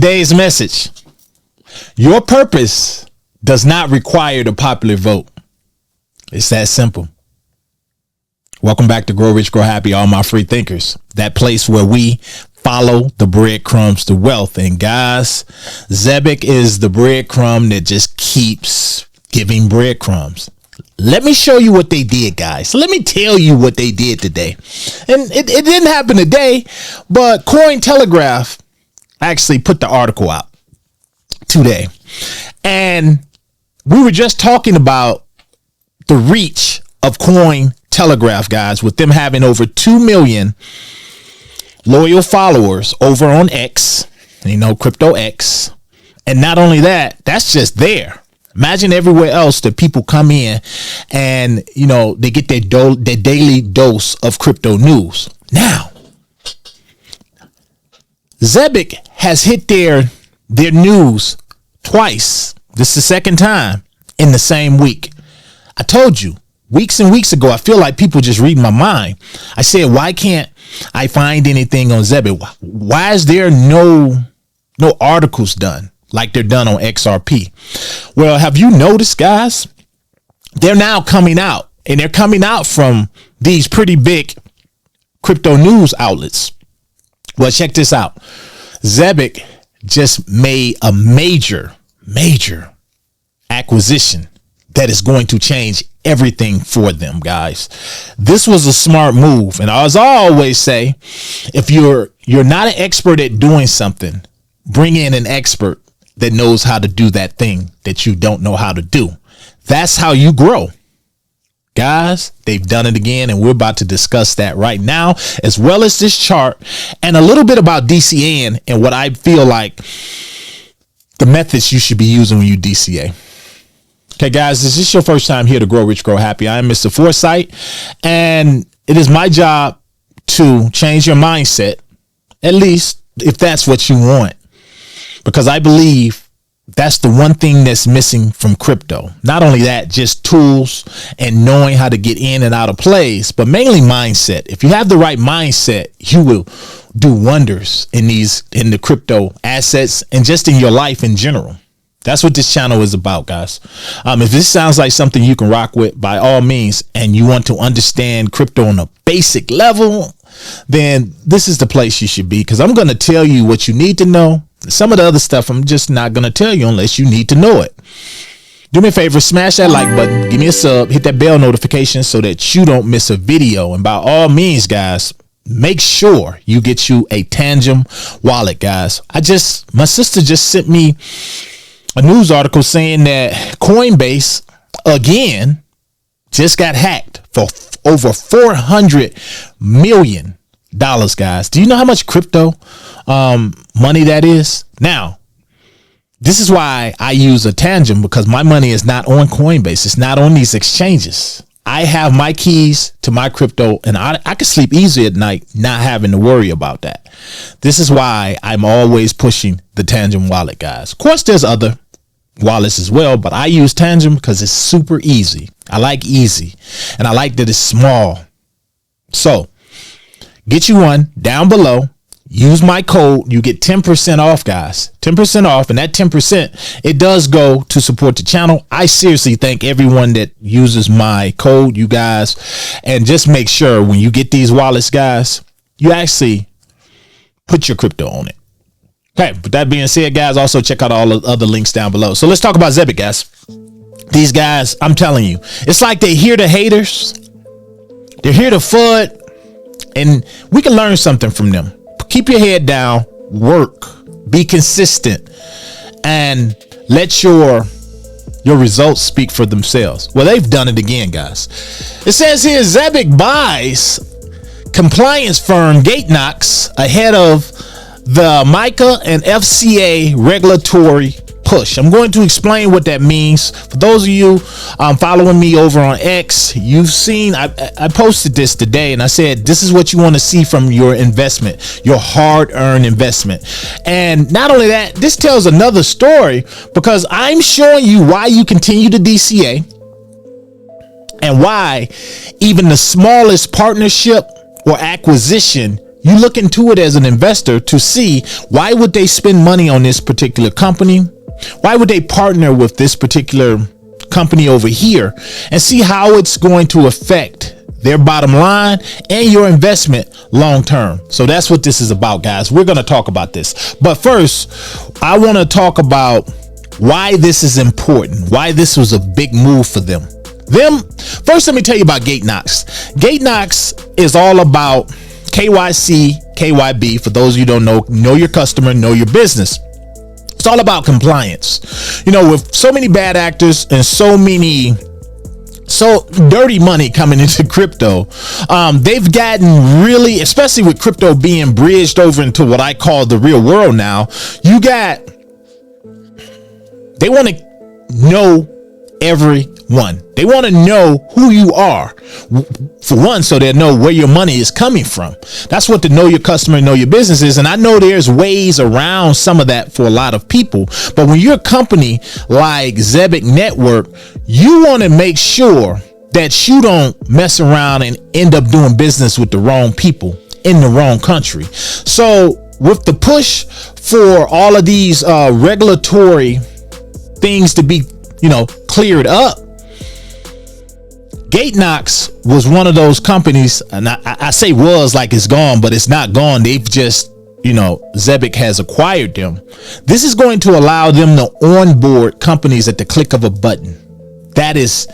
Today's message: your purpose does not require the popular vote. It's that simple. Welcome back to Grow Rich, Grow Happy, all my free thinkers. That place where we follow the breadcrumbs to wealth. And guys, ZEBEC is the breadcrumb that just keeps giving breadcrumbs. Let me show you what they did, guys. Let me tell you what they did today. And it didn't happen today, but Cointelegraph actually put the article out today. And we were just talking about the reach of Cointelegraph, guys, with them having over 2 million loyal followers over on X, Crypto X. And not only that, that's just there. Imagine everywhere else that people come in and, they get their daily dose of crypto news. Now, ZEBEC has hit their news twice. This is the second time in the same week. I told you weeks and weeks ago, I feel like people just read my mind. I said, why can't I find anything on ZEBEC? Why is there no articles done like they're done on XRP? Well, have you noticed, guys? They're now coming out, and they're coming out from these pretty big crypto news outlets. Well, check this out. ZEBEC just made a major acquisition that is going to change everything for them, guys. This was a smart move. And as I always say, if you're not an expert at doing something, bring in an expert that knows how to do that thing that you don't know how to do. That's how you grow. Guys, they've done it again, and we're about to discuss that right now, as well as this chart and a little bit about DCN and what I feel like the methods you should be using when you DCA. Okay, guys, is this your first time here to Grow Rich, Grow Happy? I am Mr. Foresight, and it is my job to change your mindset, at least if that's what you want, because I believe that's the one thing that's missing from crypto. Not only that, just tools and knowing how to get in and out of plays, but mainly mindset. If you have the right mindset, you will do wonders in the crypto assets and just in your life in general. That's what this channel is about, guys. If this sounds like something you can rock with, by all means, and you want to understand crypto on a basic level, then this is the place you should be, because I'm going to tell you what you need to know. Some of the other stuff I'm just not going to tell you unless you need to know it. Do me a favor, smash that like button, give me a sub, hit that bell notification so that you don't miss a video. And by all means, guys, make sure you get you a Tandem Wallet, guys. My sister just sent me a news article saying that Coinbase again just got hacked for over $400 million, guys. Do you know how much crypto money that is? Now, this is why I use a Tandem, because my money is not on Coinbase. It's not on these exchanges. I have my keys to my crypto, and I can sleep easy at night not having to worry about that. This is why I'm always pushing the Tandem Wallet, guys. Of course, there's other wallets as well, but I use Tandem because it's super easy. I like easy, and I like that it's small. So get you one down below. Use my code. You get 10% off, guys. 10% off. And that 10%, it does go to support the channel. I seriously thank everyone that uses my code, you guys. And just make sure when you get these wallets, guys, you actually put your crypto on it. Okay, with that being said, guys, also check out all the other links down below. So let's talk about ZEBEC, guys. These guys, I'm telling you, it's like they hear the haters. They're here to FUD. And we can learn something from them. Keep your head down, work, be consistent, and let your results speak for themselves. Well, they've done it again, guys. It says here, ZEBEC buys compliance firm Gatenox ahead of the MiCA and FCA regulatory push. I'm going to explain what that means. For those of you following me over on X, you've seen I posted this today, and I said this is what you want to see from your investment, your hard-earned investment. And not only that, this tells another story, because I'm showing you why you continue to DCA and why even the smallest partnership or acquisition you look into it as an investor to see why would they spend money on this particular company? Why would they partner with this particular company over here, and see how it's going to affect their bottom line and your investment long term. So that's what this is about, guys. We're going to talk about this. But first, I want to talk about why this is important, why this was a big move for them. First, let me tell you about Gatenox. Gatenox is all about KYC, KYB. For those of you who don't know your customer, know your business. It's all about compliance. You know, with so many bad actors and so dirty money coming into crypto, they've gotten really, especially with crypto being bridged over into what I call the real world now, they want to know everyone. They want to know who you are, for one, so they know where your money is coming from. That's what the know your customer, know your business is. And I know there's ways around some of that for a lot of people. But when you're a company like ZEBEC'S Network, you want to make sure that you don't mess around and end up doing business with the wrong people in the wrong country. So with the push for all of these regulatory things to be, cleared up, Gatenox was one of those companies, and I say was like it's gone, but it's not gone. They've just, ZEBEC'S has acquired them. This is going to allow them to onboard companies at the click of a button. That is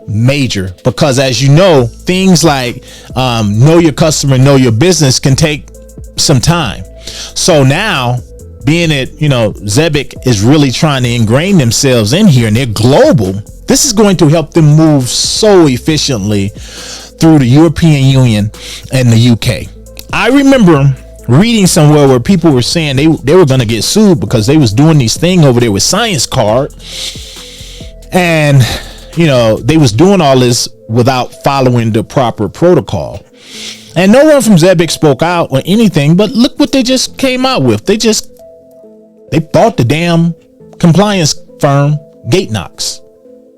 major, because as you know, things like know your customer, know your business can take some time. So now, being that, ZEBEC'S is really trying to ingrain themselves in here and they're global, this is going to help them move so efficiently through the European Union and the UK. I remember reading somewhere where people were saying they were going to get sued because they was doing these thing over there with Science Card, and they was doing all this without following the proper protocol. And no one from ZEBEC'S spoke out or anything, but look what they just came out with. They bought the damn compliance firm Gatenox.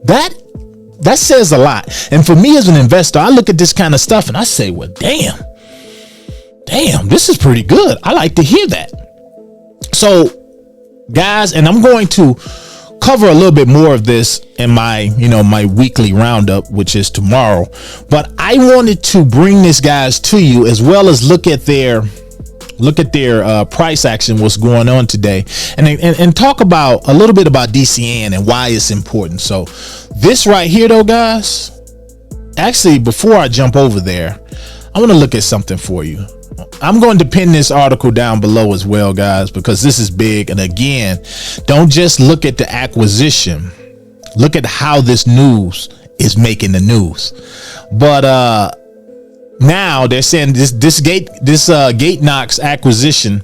That says a lot. And for me as an investor, I look at this kind of stuff and I say, well, damn, this is pretty good. I like to hear that. So guys, and I'm going to cover a little bit more of this in my, my weekly roundup, which is tomorrow. But I wanted to bring this, guys, to you, as well as look at their price action, what's going on today, and talk about a little bit about DCN and why it's important. So this right here, though, guys, actually, before I jump over there, I want to look at something for you. I'm going to pin this article down below as well, guys, because this is big. And again, don't just look at the acquisition. Look at how this news is making the news. But now they're saying this Gatenox acquisition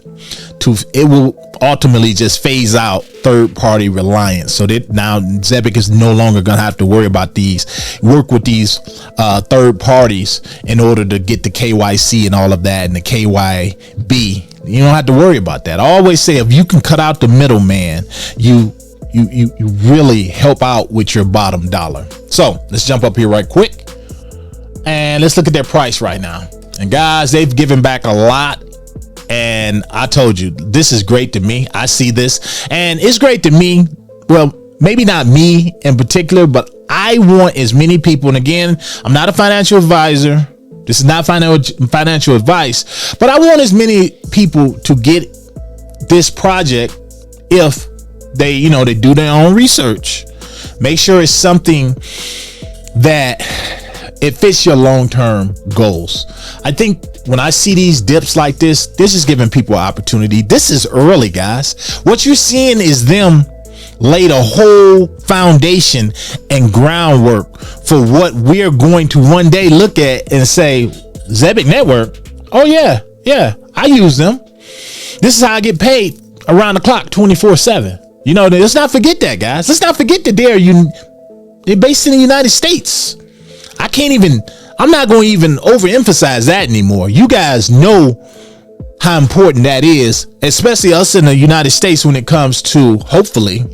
it will ultimately just phase out third-party reliance. So that now ZEBEC'S is no longer going to have to worry about work with these third parties in order to get the KYC and all of that, and the KYB. You don't have to worry about that. I always say, if you can cut out the middleman, you really help out with your bottom dollar. So let's jump up here right quick and let's look at their price right now. And guys, they've given back a lot. And I told you, this is great to me. I see this, and it's great to me. Well, maybe not me in particular, but I want as many people. And again, I'm not a financial advisor. This is not financial advice, but I want as many people to get this project if they, they do their own research. Make sure it's something that it fits your long-term goals. I think when I see these dips like this is giving people an opportunity. This is early, guys. What you're seeing is them laid a whole foundation and groundwork for what we're going to one day look at and say, ZEBEC'S Network. Oh yeah, I use them. This is how I get paid around the clock, 24/7. Let's not forget that, guys. Let's not forget that they're based in the United States. I'm not going to even overemphasize that anymore. You guys know how important that is, especially us in the United States when it comes to, hopefully,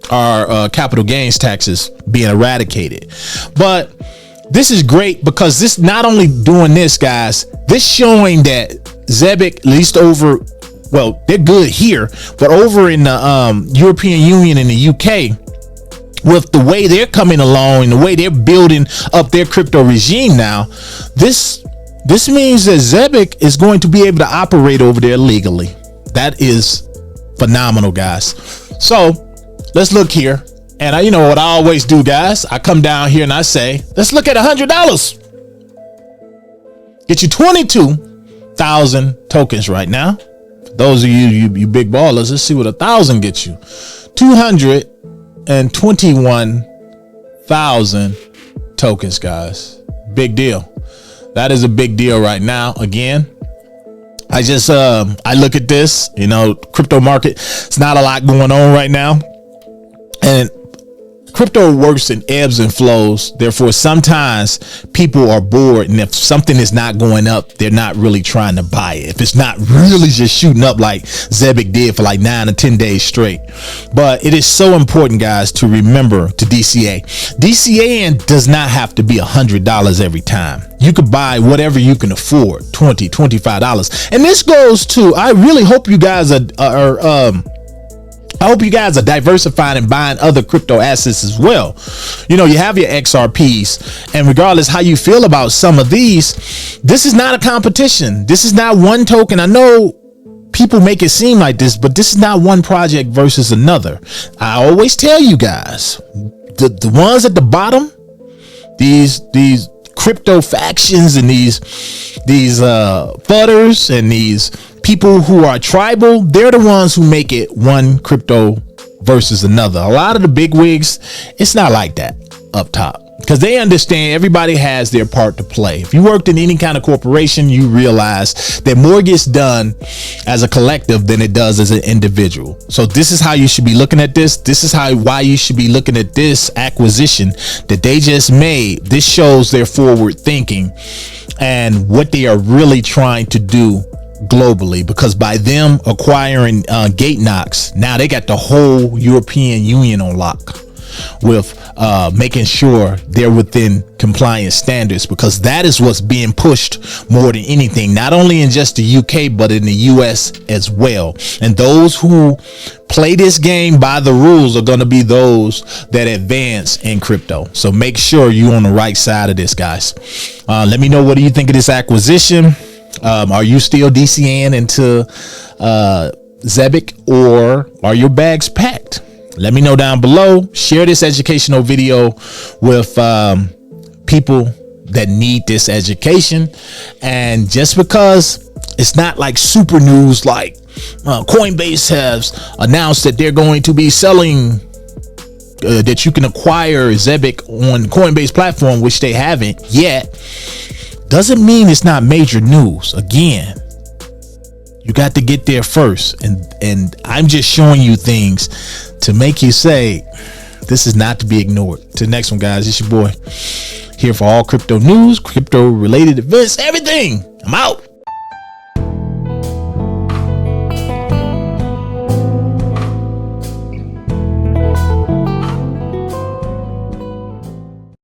our capital gains taxes being eradicated. But this is great because this not only doing this, guys, this showing that ZEBEC, at least over, well, they're good here, but over in the European Union and the UK, with the way they're coming along and the way they're building up their crypto regime now, this means that ZEBEC is going to be able to operate over there legally. That is phenomenal, guys. So let's look here. And you know what I always do, guys? I come down here and I say, let's look at $100. Get you 22,000 tokens right now. For those of you big ballers, let's see what 1,000 gets you. 221,000 tokens, guys. Big deal. That is a big deal right now. Again, I just I look at this, you know, crypto market, it's not a lot going on right now, and crypto works in ebbs and flows. Therefore, sometimes people are bored, and if something is not going up, they're not really trying to buy it. If it's not really just shooting up like ZEBEC did for like 9 or 10 days straight. But it is so important, guys, to remember to DCA. DCAing does not have to be $100 every time. You could buy whatever you can afford, $20, $25. And this goes to, I really hope you guys I hope you guys are diversifying and buying other crypto assets as well. You know, you have your XRPs, and regardless how you feel about some of these, this is not a competition. This is not one token. I know people make it seem like this, but this is not one project versus another. I always tell you guys, the ones at the bottom, these crypto factions and these fudders and these people who are tribal, they're the ones who make it one crypto versus another. A lot of the big wigs, it's not like that up top, because they understand everybody has their part to play. If you worked in any kind of corporation, you realize that more gets done as a collective than it does as an individual. So this is how you should be looking at this. This is why you should be looking at this acquisition that they just made. This shows their forward thinking and what they are really trying to do globally, because by them acquiring Gatenox, now they got the whole European Union on lock, with making sure they're within compliance standards, because that is what's being pushed more than anything, not only in just the UK but in the US as well. And those who play this game by the rules are going to be those that advance in crypto. So make sure you're on the right side of this, guys. Let me know, what do you think of this acquisition? Are you still DCN into ZEBEC, or are your bags packed? Let me know down below. Share this educational video with people that need this education. And just because it's not like super news, like Coinbase has announced that they're going to be selling that you can acquire ZEBEC on Coinbase platform, which they haven't yet, doesn't mean it's not major news. Again, you got to get there first, and I'm just showing you things to make you say this is not to be ignored. Till the next one, guys, it's your boy here for all crypto news, crypto related events, everything. I'm out.